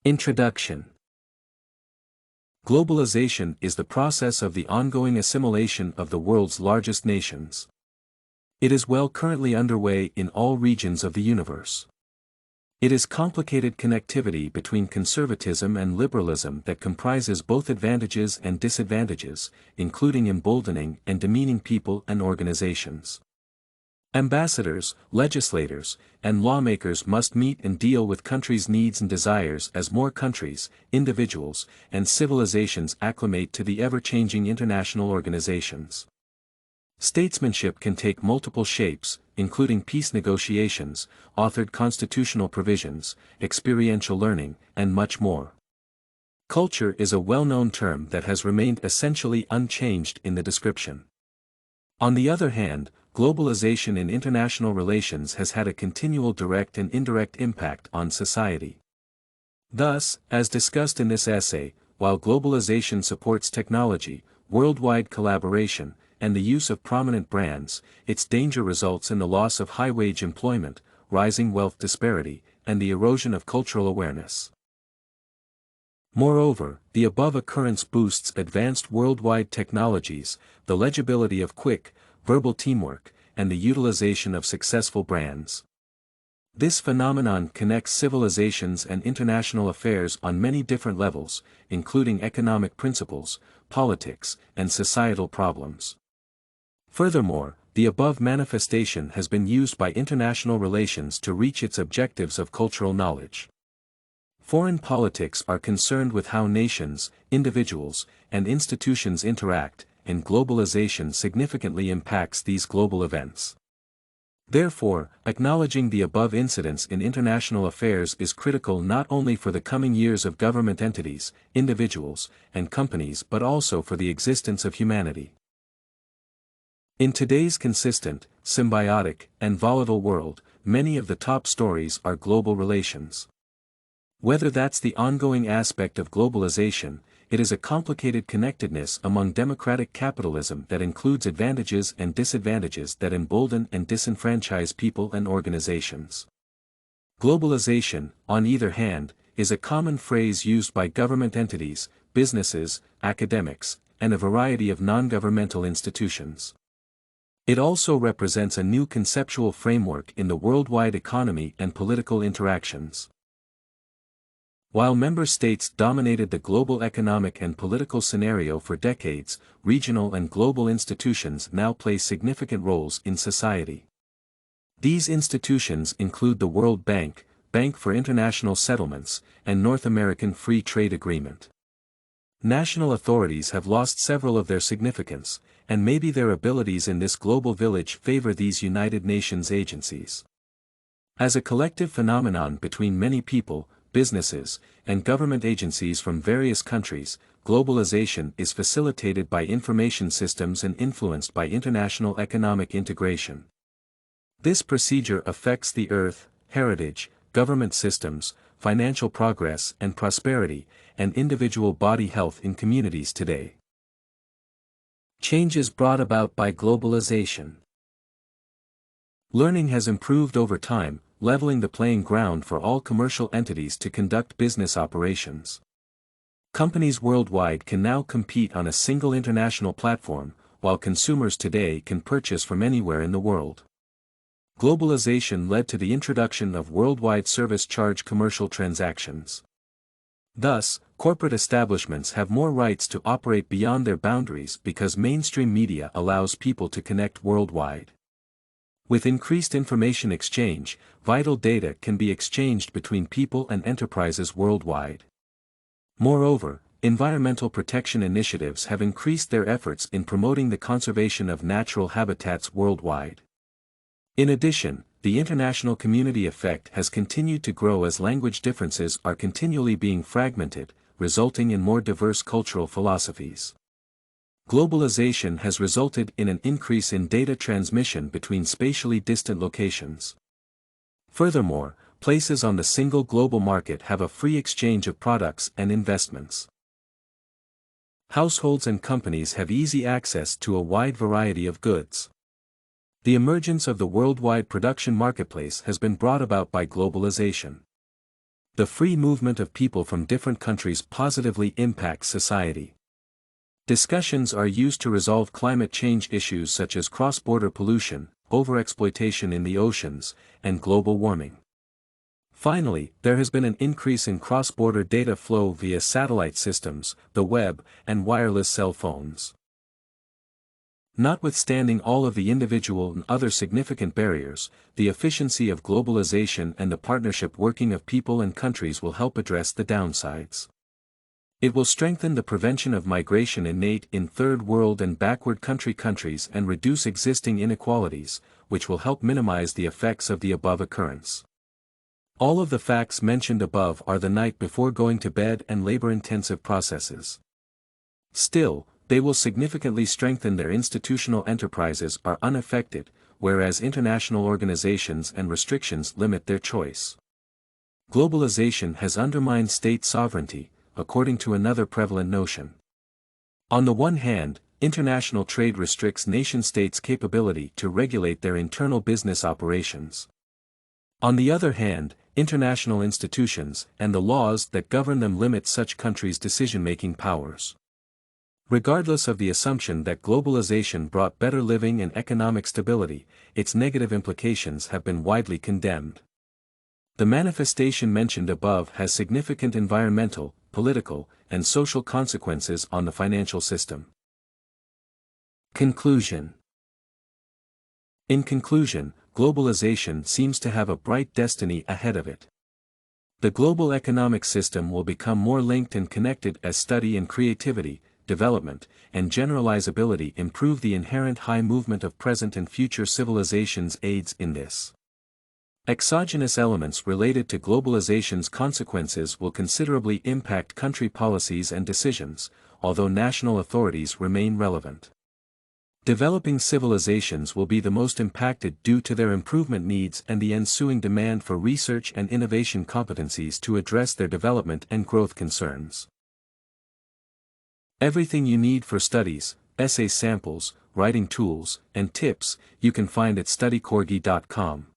Introduction. Globalization is the process of the ongoing assimilation of the world's largest nations. It is currently underway in all regions of the universe. It is complicated connectivity between conservatism and liberalism that comprises both advantages and disadvantages, including emboldening and demeaning people and organizations. Ambassadors, legislators, and lawmakers must meet and deal with countries' needs and desires as more countries, individuals, and civilizations acclimate to the ever-changing international organizations. Statesmanship can take multiple shapes, including peace negotiations, authored constitutional provisions, experiential learning, and much more. Culture is a well-known term that has remained essentially unchanged in the description. On the other hand, globalization in international relations has had a continual direct and indirect impact on society. Thus, as discussed in this essay, while globalization supports technology, worldwide collaboration, and the use of prominent brands, its danger results in the loss of high-wage employment, rising wealth disparity, and the erosion of cultural awareness. Moreover, the above occurrence boosts advanced worldwide technologies, the legibility of quick, verbal teamwork, and the utilization of successful brands. This phenomenon connects civilizations and international affairs on many different levels, including economic principles, politics, and societal problems. Furthermore, the above manifestation has been used by international relations to reach its objectives of cultural knowledge. Foreign politics are concerned with how nations, individuals, and institutions interact, and globalization significantly impacts these global events. Therefore, acknowledging the above incidents in international affairs is critical not only for the coming years of government entities, individuals, and companies but also for the existence of humanity. In today's consistent, symbiotic, and volatile world, many of the top stories are global relations. Whether that's the ongoing aspect of globalization, it is a complicated connectedness among democratic capitalism that includes advantages and disadvantages that embolden and disenfranchise people and organizations. Globalization, on either hand, is a common phrase used by government entities, businesses, academics, and a variety of non-governmental institutions. It also represents a new conceptual framework in the worldwide economy and political interactions. While member states dominated the global economic and political scenario for decades, regional and global institutions now play significant roles in society. These institutions include the World Bank, Bank for International Settlements, and North American Free Trade Agreement. National authorities have lost several of their significance, and maybe their abilities in this global village favor these United Nations agencies. As a collective phenomenon between many people, businesses, and government agencies from various countries, globalization is facilitated by information systems and influenced by international economic integration. This procedure affects the earth, heritage, government systems, financial progress and prosperity, and individual body health in communities today. Changes brought about by globalization. Learning has improved over time, leveling the playing ground for all commercial entities to conduct business operations. Companies worldwide can now compete on a single international platform, while consumers today can purchase from anywhere in the world. Globalization led to the introduction of worldwide service charge commercial transactions. Thus, corporate establishments have more rights to operate beyond their boundaries because mainstream media allows people to connect worldwide. With increased information exchange, vital data can be exchanged between people and enterprises worldwide. Moreover, environmental protection initiatives have increased their efforts in promoting the conservation of natural habitats worldwide. In addition, the international community effect has continued to grow as language differences are continually being fragmented, resulting in more diverse cultural philosophies. Globalization has resulted in an increase in data transmission between spatially distant locations. Furthermore, places on the single global market have a free exchange of products and investments. Households and companies have easy access to a wide variety of goods. The emergence of the worldwide production marketplace has been brought about by globalization. The free movement of people from different countries positively impacts society. Discussions are used to resolve climate change issues such as cross-border pollution, overexploitation in the oceans, and global warming. Finally, there has been an increase in cross-border data flow via satellite systems, the web, and wireless cell phones. Notwithstanding all of the individual and other significant barriers, the efficiency of globalization and the partnership working of people and countries will help address the downsides. It will strengthen the prevention of migration innate in third world and backward countries and reduce existing inequalities, which will help minimize the effects of the above occurrence. All of the facts mentioned above are the night before going to bed and labor-intensive processes. Still, they will significantly strengthen their institutional enterprises are unaffected, whereas international organizations and restrictions limit their choice. Globalization has undermined state sovereignty, according to another prevalent notion. On the one hand, international trade restricts nation-states' capability to regulate their internal business operations. On the other hand, international institutions and the laws that govern them limit such countries' decision-making powers. Regardless of the assumption that globalization brought better living and economic stability, its negative implications have been widely condemned. The manifestation mentioned above has significant environmental, political, and social consequences on the financial system. Conclusion. In conclusion, globalization seems to have a bright destiny ahead of it. The global economic system will become more linked and connected as study and creativity, development, and generalizability improve. The inherent high movement of present and future civilizations aids in this. Exogenous elements related to globalization's consequences will considerably impact country policies and decisions, although national authorities remain relevant. Developing civilizations will be the most impacted due to their improvement needs and the ensuing demand for research and innovation competencies to address their development and growth concerns. Everything you need for studies, essay samples, writing tools, and tips, you can find at studycorgi.com.